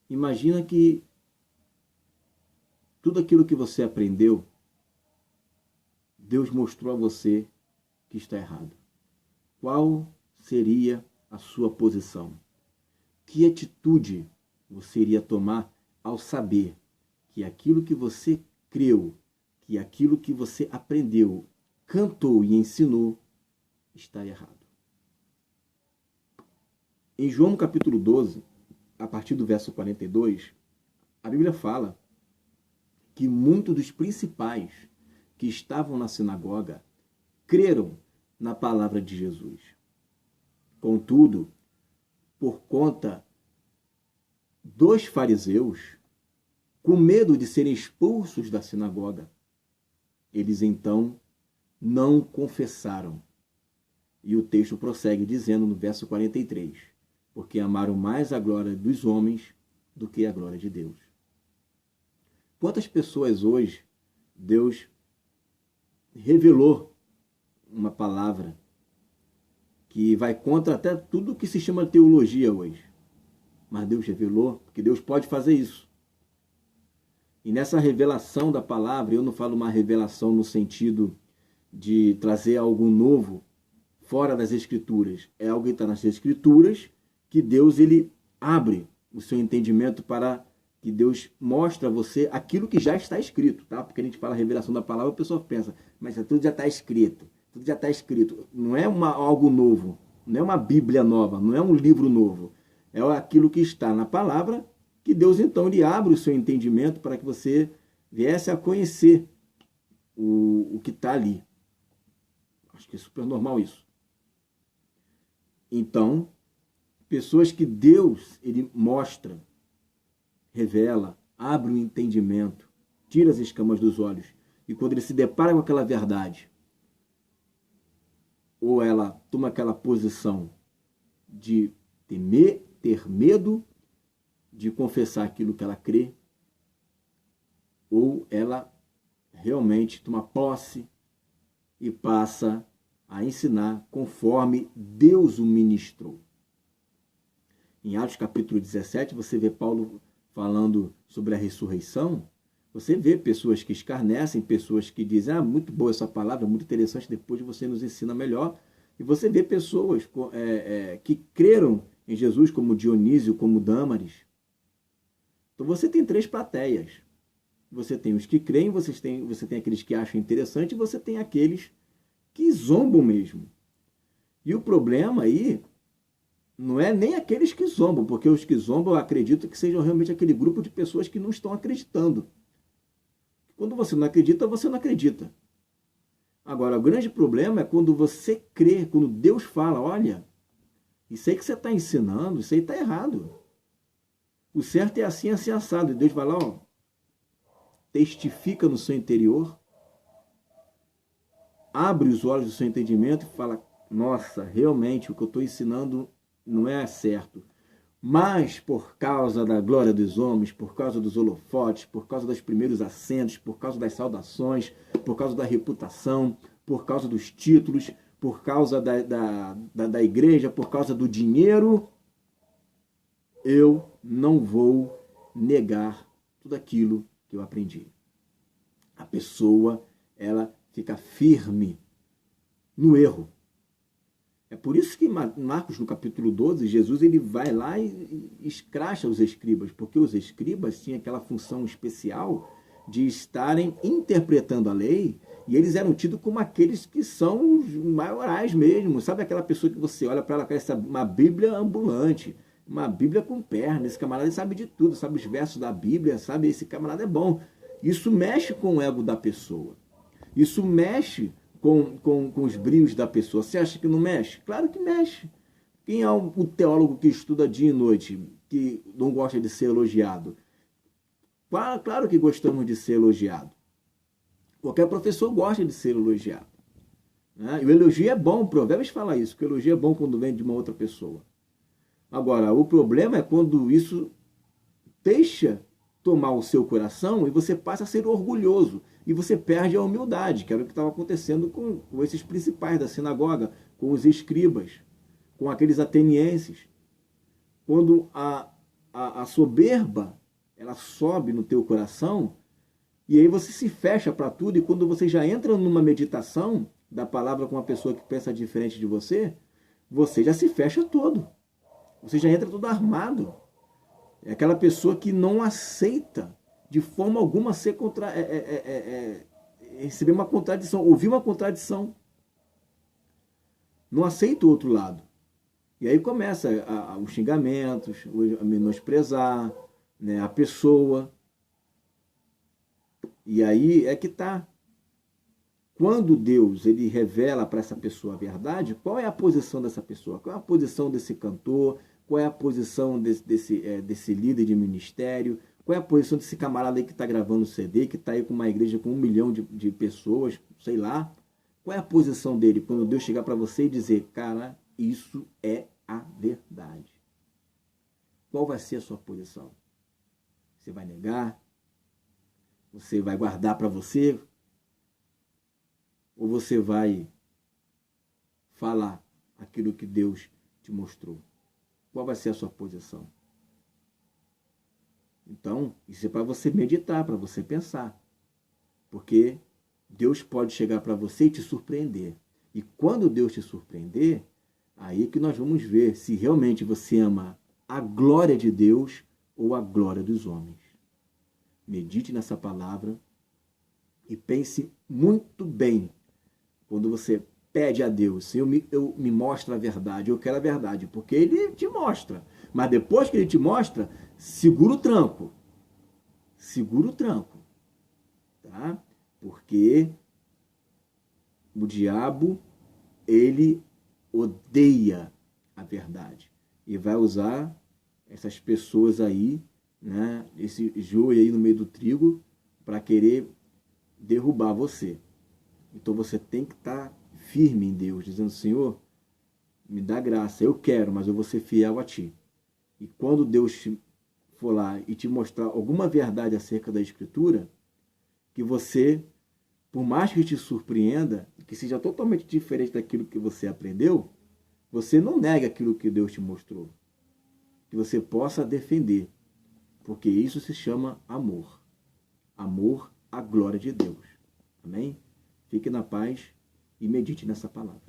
Imagina que tudo aquilo que você aprendeu, Deus mostrou a você que está errado. Qual seria a sua posição? Que atitude você iria tomar ao saber que aquilo que você creu, que aquilo que você aprendeu, cantou e ensinou, está errado? Em João capítulo 12, a partir do verso 42, a Bíblia fala que muitos dos principais que estavam na sinagoga creram na palavra de Jesus. Contudo, por conta dos fariseus, com medo de serem expulsos da sinagoga, eles então não confessaram. E o texto prossegue dizendo no verso 43, porque amaram mais a glória dos homens do que a glória de Deus. Quantas pessoas hoje Deus revelou uma palavra que vai contra até tudo que se chama teologia hoje. Mas Deus revelou, porque Deus pode fazer isso. E nessa revelação da palavra, eu não falo uma revelação no sentido de trazer algo novo fora das Escrituras. É algo que está nas Escrituras, que Deus ele abre o seu entendimento para que Deus mostre a você aquilo que já está escrito, tá? Porque a gente fala a revelação da palavra, a pessoa pensa, mas tudo já está escrito, tudo já está escrito. Não é algo novo, não é uma Bíblia nova, não é um livro novo. É aquilo que está na palavra, que Deus então ele abre o seu entendimento para que você viesse a conhecer o que está ali. Acho que é super normal isso. Então, pessoas que Deus ele mostra, revela, abre o entendimento, tira as escamas dos olhos. E quando ele se depara com aquela verdade, ou ela toma aquela posição de ter medo de confessar aquilo que ela crê, ou ela realmente toma posse e passa a ensinar conforme Deus o ministrou. Em Atos capítulo 17, você vê Paulo falando sobre a ressurreição. Você vê pessoas que escarnecem, pessoas que dizem, muito boa essa palavra, muito interessante, depois você nos ensina melhor. E você vê pessoas que creram em Jesus, como Dionísio, como Dâmaris. Então você tem três plateias. Você tem os que creem, você tem aqueles que acham interessante, e você tem aqueles que zombam mesmo. E o problema aí não é nem aqueles que zombam, porque os que zombam eu acredito que sejam realmente aquele grupo de pessoas que não estão acreditando. Quando você não acredita, você não acredita. Agora, o grande problema é quando você crê, quando Deus fala, olha, isso aí que você está ensinando, isso aí está errado. O certo é assim, assim, assado. E Deus vai lá, testifica no seu interior, abre os olhos do seu entendimento e fala, nossa, realmente o que eu estou ensinando não é certo. Mas por causa da glória dos homens, por causa dos holofotes, por causa dos primeiros assentos, por causa das saudações, por causa da reputação, por causa dos títulos, por causa da igreja, por causa do dinheiro, eu não vou negar tudo aquilo que eu aprendi. A pessoa, ela fica firme no erro. É por isso que Marcos, no capítulo 12, Jesus ele vai lá e escracha os escribas, porque os escribas tinham aquela função especial de estarem interpretando a lei, e eles eram tidos como aqueles que são os maiorais mesmo. Sabe aquela pessoa que você olha para ela, parece uma Bíblia ambulante, uma Bíblia com perna, esse camarada sabe de tudo, sabe os versos da Bíblia, sabe, esse camarada é bom. Isso mexe com o ego da pessoa. Isso mexe com os brios da pessoa. Você acha que não mexe? Claro que mexe. Quem é o teólogo que estuda dia e noite, que não gosta de ser elogiado? Claro que gostamos de ser elogiado. Qualquer professor gosta de ser elogiado. Né? E o elogio é bom, Provérbios fala isso, que o elogio é bom quando vem de uma outra pessoa. Agora, o problema é quando isso deixa tomar o seu coração e você passa a ser orgulhoso. E você perde a humildade, que era o que estava acontecendo com esses principais da sinagoga, com os escribas, com aqueles atenienses. Quando a a soberba, ela sobe no teu coração, e aí você se fecha para tudo, e quando você já entra numa meditação da palavra com uma pessoa que pensa diferente de você já se fecha todo. Você já entra todo armado. É aquela pessoa que não aceita de forma alguma ser receber uma contradição, ouvir uma contradição. Não aceita o outro lado. E aí começa os xingamentos, a menosprezar, né, a pessoa. E aí é que está. Quando Deus ele revela para essa pessoa a verdade, qual é a posição dessa pessoa? Qual é a posição desse cantor? Qual é a posição desse líder de ministério? Qual é a posição desse camarada aí que está gravando CD, que está aí com uma igreja com 1 milhão de pessoas, sei lá? Qual é a posição dele quando Deus chegar para você e dizer, cara, isso é a verdade? Qual vai ser a sua posição? Você vai negar? Você vai guardar para você? Ou você vai falar aquilo que Deus te mostrou? Qual vai ser a sua posição? Então, isso é para você meditar, para você pensar. Porque Deus pode chegar para você e te surpreender. E quando Deus te surpreender, aí é que nós vamos ver se realmente você ama a glória de Deus ou a glória dos homens. Medite nessa palavra e pense muito bem. Quando você pede a Deus, Senhor, me mostra a verdade, eu quero a verdade, porque Ele te mostra. Mas depois que Ele te mostra, segura o tranco. Segura o tranco. Tá? Porque o diabo, ele odeia a verdade. E vai usar essas pessoas aí, né, esse joio aí no meio do trigo, para querer derrubar você. Então você tem que estar firme em Deus, dizendo, Senhor, me dá graça, eu quero, mas eu vou ser fiel a Ti. E quando Deus for lá e te mostrar alguma verdade acerca da Escritura, que você, por mais que te surpreenda, que seja totalmente diferente daquilo que você aprendeu, você não nega aquilo que Deus te mostrou. Que você possa defender, porque isso se chama amor. Amor à glória de Deus. Amém? Fique na paz e medite nessa palavra.